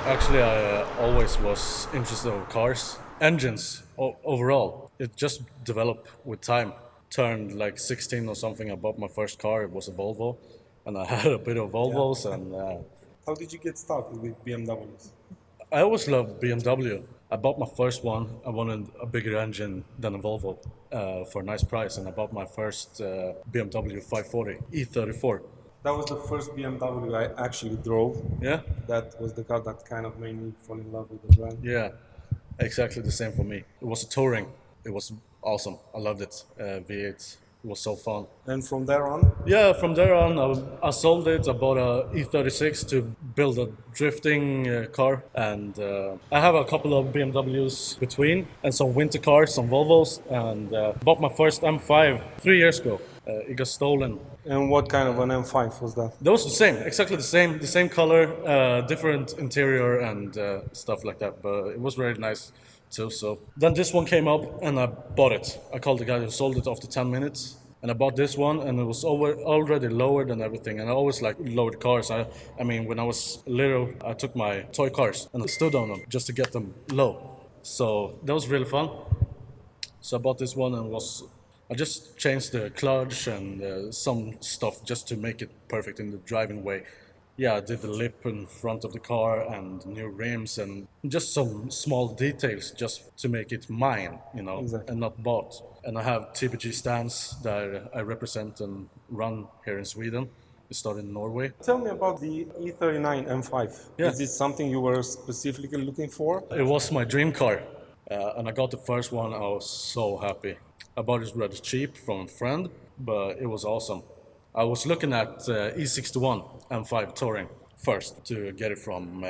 Actually, I always was interested in cars, engines overall. It just developed with time. Turned like 16 or something. I bought my first car. It was a Volvo, and I had a bit of Yeah. Volvos. And How did you get started with BMWs? I always loved BMW. I bought my first one. I wanted a bigger engine than a Volvo for a nice price, and I bought my first BMW 540 E34. That was the first BMW I actually drove. Yeah, That was the car that kind of made me fall in love with the brand. yeah, exactly the same for me. It was a touring. It was awesome. I loved it. V8. It was so fun. And from there on, Yeah, from there on, I sold it. I bought a E36 to build a drifting car, and I have a couple of BMWs between, and some winter cars, some Volvos, and bought my first M5 3 years ago. It got stolen. and what kind of an M5 was that? Those the same, exactly the same color, different interior and stuff like that. But it was very nice too. So then this one came up, and I bought it. I called the guy who sold it after 10 minutes. And I bought this one, and it was already lowered and everything. And I always like lowered cars. I mean, when I was little, I took my toy cars and I stood on them just to get them low. So that was really fun. So I bought this one, and I just changed the clutch and some stuff just to make it perfect in the driving way. Yeah, I did the lip in front of the car and new rims and just some small details just to make it mine, Exactly. and not bought. And I have TPG stands that I represent and run here in Sweden. We started in Norway. Tell me about the E39 M5. Yeah. Is this something you were specifically looking for? It was my dream car, and I got the first one. I was so happy. I bought it rather cheap from a friend, but it was awesome. I was looking at E61 M5 Touring first to get it from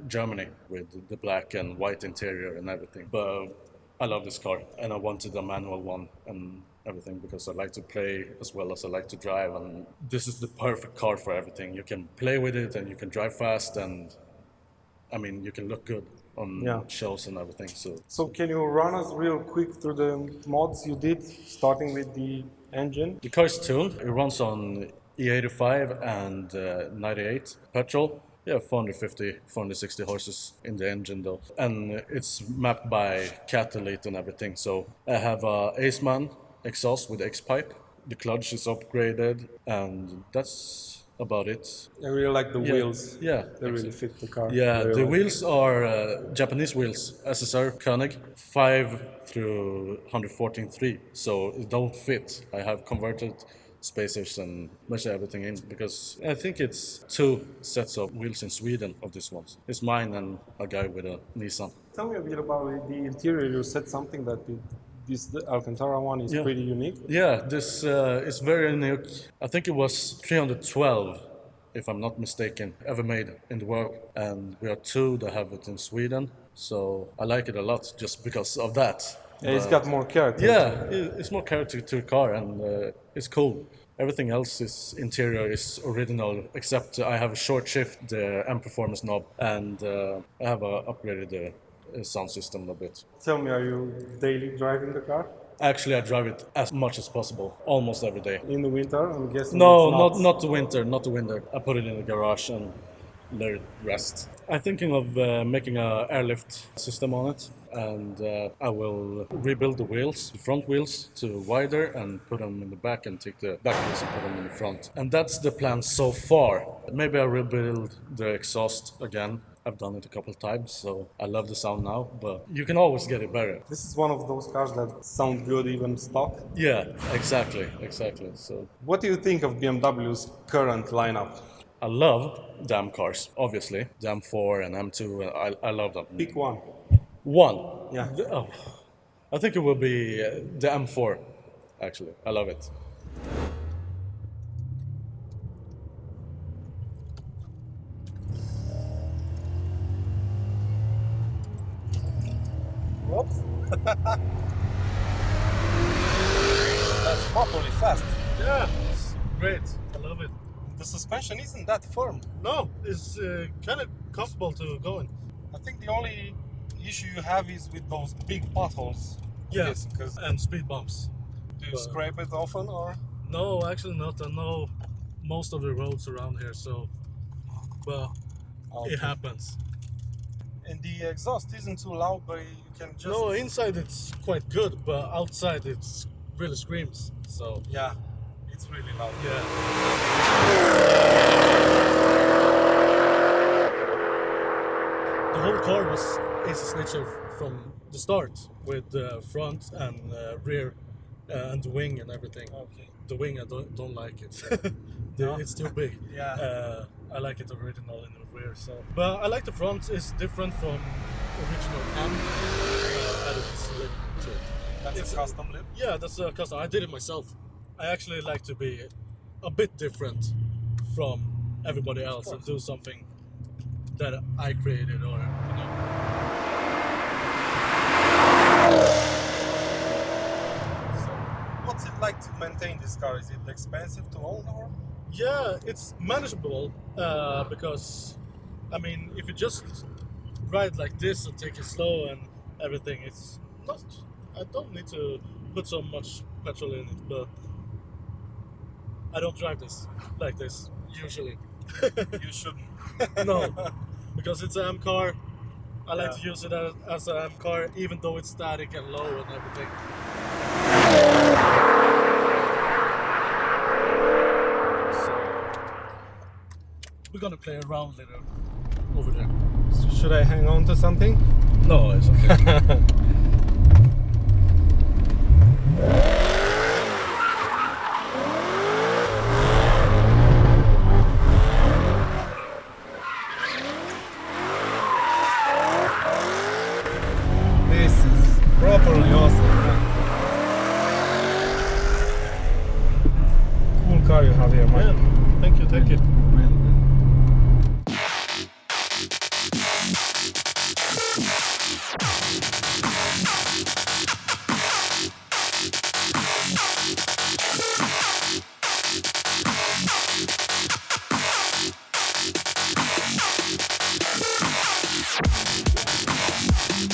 Germany with the black and white interior and everything. But I love this car, and I wanted a manual one and everything because I like to play as well as I like to drive. And this is the perfect car for everything. You can play with it, and you can drive fast, and I mean, you can look good on Yeah. shows and everything. So can you run us real quick through the mods you did, starting with the engine? The car is tuned. It runs on E85 and 98 petrol. Yeah, 450, 460 horses in the engine though. And it's mapped by catalyst and everything. So I have a Aceman exhaust with X-pipe. The clutch is upgraded, and that's about it. I really like the wheels. Yeah. They really fit the car. Yeah, very the well. wheels are Japanese wheels, SSR Koenig, 5 through 114.3, so it don't fit. I have converted spacers and measure everything in because I think it's 2 sets of wheels in Sweden of these ones. It's mine and a guy with a Nissan. Tell me a bit about the interior. You said something that the Alcantara one is pretty unique. Yeah, this is very unique. I think it was 312, if I'm not mistaken, ever made in the world. And we are 2 that have it in Sweden. So I like it a lot just because of that. Yeah, it's got more character. Yeah, it's more character to the car, and it's cool. Everything else is interior is original, except I have a short shift, the M performance knob, and I have upgraded the sound system a bit. Tell me, are you daily driving the car? Actually, I drive it as much as possible, almost every day. In the winter, I'm guessing No, it's not the winter, not the winter. I put it in the garage and let it rest. I'm thinking of making a airlift system on it, and I will rebuild the wheels, the front wheels, to wider and put them in the back, and take the back wheels and put them in the front. And that's the plan so far. Maybe I will build the exhaust again. I've done it a couple of times, so I love the sound now, but you can always get it better. This is one of those cars that sound good even stock. Yeah, exactly. So What do you think of BMW's current lineup? I love the M cars, obviously. The M4 and M2, I love them. Pick one. One. Yeah. I think it will be the M4, actually. I love it. Oops. That's properly fast. Yeah, it's great. I love it. The suspension isn't that firm. No, it's kind of comfortable to go in. I think the only issue you have is with those big potholes. Yeah, Because and speed bumps. do you But- scrape it often or? No, actually not. I know most of the roads around here, so well, Okay. it happens. And the exhaust isn't too loud, but you can just. No, inside it's quite good, but outside it's really screams. So Yeah, it's really loud. yeah. The whole car was ace snitcher from the start, with the front and rear and the wing and everything. Okay. The wing I don't like it. No? It's too big. Yeah. I like it original in the rear. So, but I like the front. It's different from original M. Added this lip to it. That's It's a custom lip. Yeah, that's a custom. I did it myself. I actually like to be a bit different from everybody else and do something that I created, or you know. So, what's it like to maintain this car? Is it expensive to own or? Yeah, it's manageable because, I mean, if you just ride like this and take it slow and everything, it's not. I don't need to put so much petrol in it, but I don't drive this like this usually. You shouldn't. No, because it's an M car. I like Yeah. to use it as an M car, even though it's static and low and everything. So we're gonna play around later over there. Should I hang on to something? No, it's okay. This is properly awesome. Man. Cool car you have here, Mike. Yeah, thank you.